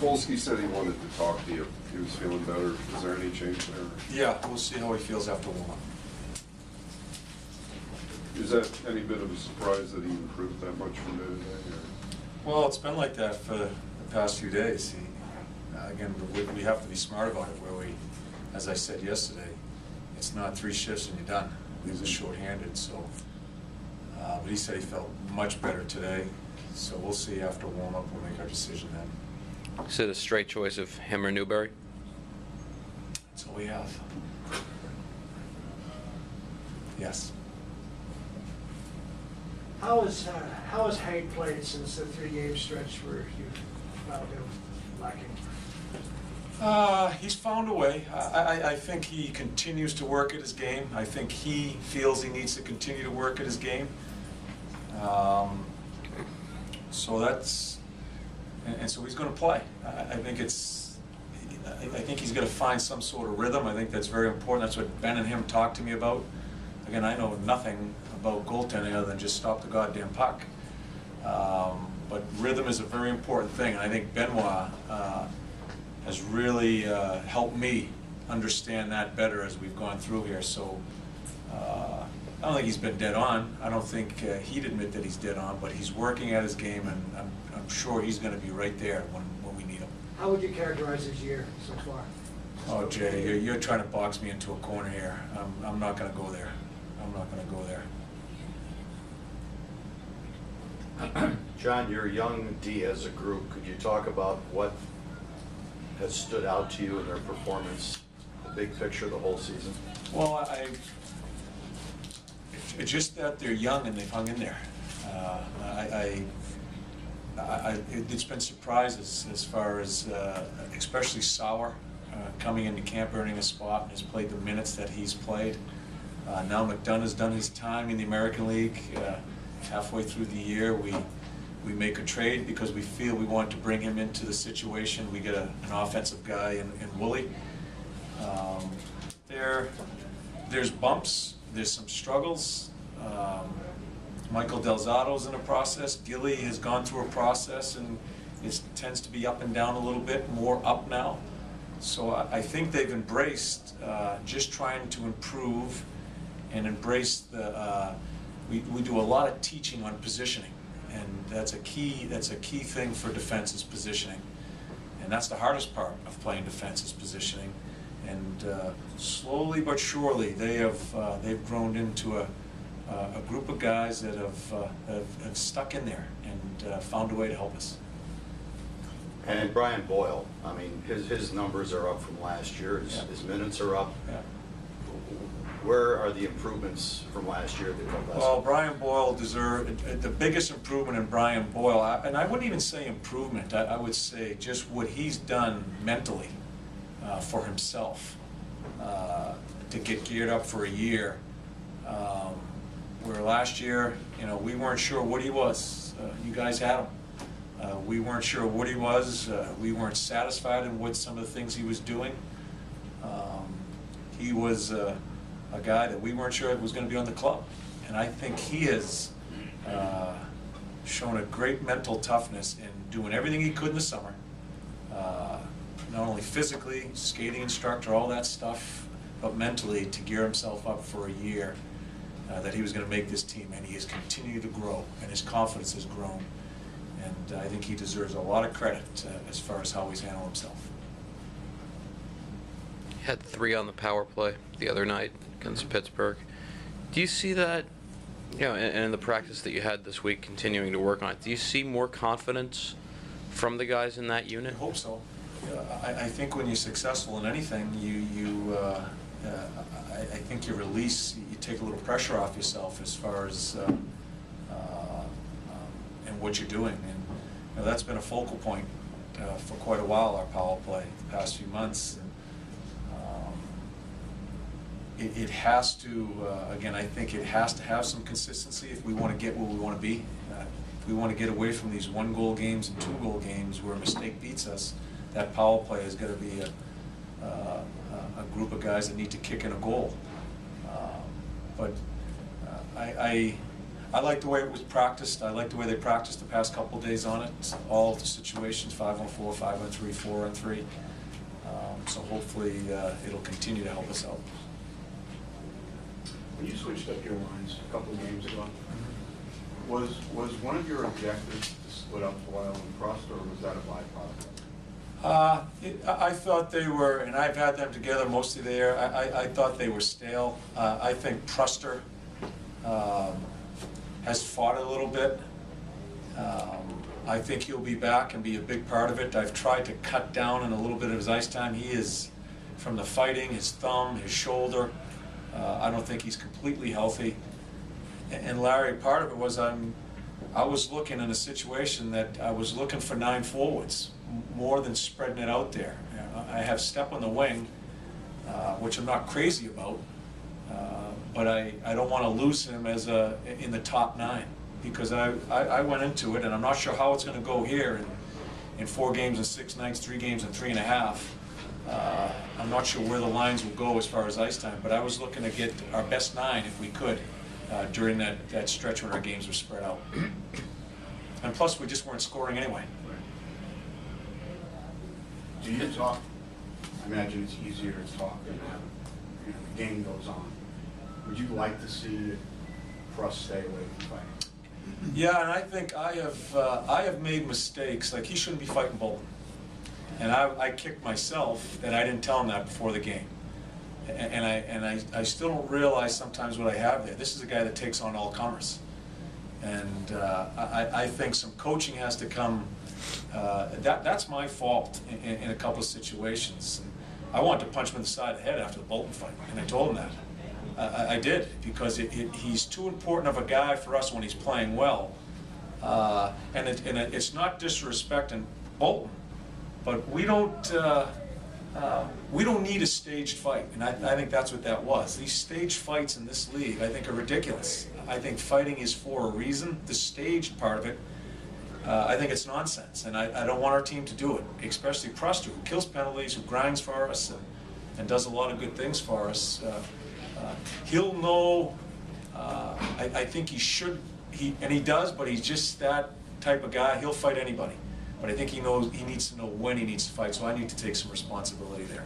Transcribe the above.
Volsky said he wanted to talk to you. He was feeling better. Is there any change there? Yeah, we'll see how he feels after warm-up. Is that any bit of a surprise that he improved that much from day to day? Well, it's been like that for the past few days. Again, we have to be smart about it, where we, as I said yesterday, it's not 3 shifts and you're done. He was short-handed, so. But he said he felt much better today, so we'll see after warm-up. We'll make our decision then. Is it a straight choice of him or Newberry? That's all we have. Yes. How has Hank played since the 3-game stretch where you found him lacking? He's found a way. I think he continues to work at his game. I think he feels he needs to continue to work at his game. So that's, and so he's going to play. I think he's going to find some sort of rhythm. I think that's very important. That's what Ben and him talked to me about. Again, I know nothing about goaltending other than just stop the goddamn puck. But rhythm is a very important thing, and I think Benoit has really helped me understand that better as we've gone through here. So I don't think he's been dead on. I don't think he'd admit that he's dead on, but he's working at his game, and I'm sure he's going to be right there when we need him. How would you characterize his year so far? Oh, Jay, you're trying to box me into a corner here. I'm not going to go there. I'm not going to go there. John, your young D as a group, could you talk about what has stood out to you in their performance, the big picture, the whole season? Well, it's just that they're young and they've hung in there. It's been surprises as far as, especially Sauer coming into camp, earning a spot, and has played the minutes that he's played. Now McDonough has done his time in the American League. Halfway through the year, we make a trade because we feel we want to bring him into the situation. We get an offensive guy in Woolley. There's bumps, there's some struggles. Michael Delzato's in a process. Gilly has gone through a process and it tends to be up and down a little bit, more up now. So I think they've embraced just trying to improve and embrace the, we do a lot of teaching on positioning, and that's a key thing for defense is positioning. And that's the hardest part of playing defense is positioning. And slowly but surely they've grown into a group of guys that have stuck in there and found a way to help us. And Brian Boyle, I mean, his numbers are up from last year. His minutes are up. Yeah. Where are the improvements from last year that come last? Well, Brian Boyle deserved the biggest improvement in Brian Boyle, and I wouldn't even say improvement. I would say just what he's done mentally for himself to get geared up for a year. Where last year, we weren't sure what he was. You guys had him. We weren't sure what he was. We weren't satisfied with some of the things he was doing. He was a guy that we weren't sure was going to be on the club. And I think he has shown a great mental toughness in doing everything he could in the summer. Not only physically, skating instructor, all that stuff, but mentally to gear himself up for a year that he was going to make this team. And he has continued to grow, and his confidence has grown. And I think he deserves a lot of credit as far as how he's handled himself. He had 3 on the power play the other night against Pittsburgh. Do you see that, and in the practice that you had this week, continuing to work on it, do you see more confidence from the guys in that unit? I hope so. I think when you're successful in anything, I think you take a little pressure off yourself as far as and what you're doing, and that's been a focal point for quite a while. Our power play the past few months. And, it has to again. I think it has to have some consistency if we want to get where we want to be. If we want to get away from these 1-goal games and 2-goal games where a mistake beats us, that power play is going to be a group of guys that need to kick in a goal. But I like the way it was practiced. I like the way they practiced the past couple of days on it. All the situations, 5-on-4, 5-on-3, 4-on-3. So hopefully it'll continue to help us out. When you switched up your lines a couple of games ago, was one of your objectives to split up Boyle and Prost, or was that a byproduct? I thought they were, and I've had them together mostly there, I thought they were stale. I think Pruster has fought a little bit. I think he'll be back and be a big part of it. I've tried to cut down on a little bit of his ice time. He is, from the fighting, his thumb, his shoulder, I don't think he's completely healthy. And Larry, part of it was I was looking in a situation that I was looking for 9 forwards, more than spreading it out there. I have Step on the wing, which I'm not crazy about, but I don't want to lose him as in the top 9, because I went into it, and I'm not sure how it's going to go here in 4 games and 6 nights, 3 games and 3.5. I'm not sure where the lines will go as far as ice time, but I was looking to get our best 9 if we could during that stretch when our games were spread out. And plus, we just weren't scoring anyway. Do you talk? I imagine it's easier to talk than the game goes on. Would you like to see Prost stay away from fighting? Yeah, and I think I have made mistakes. Like, he shouldn't be fighting Bolton. And I kicked myself that I didn't tell him that before the game. And I still don't realize sometimes what I have there. This is a guy that takes on all comers. And I think some coaching has to come. That's my fault in a couple of situations. I wanted to punch him in the side of the head after the Bolton fight, and I told him that. I did, because he's too important of a guy for us when he's playing well. And it's not disrespecting Bolton, but we don't need a staged fight, and I think that's what that was. These staged fights in this league, I think, are ridiculous. I think fighting is for a reason. The staged part of it, I think it's nonsense, and I don't want our team to do it, especially Pruster, who kills penalties, who grinds for us, and does a lot of good things for us. He'll know, I think he should, and he does, but he's just that type of guy. He'll fight anybody. But I think he knows he needs to know when he needs to fight, so I need to take some responsibility there.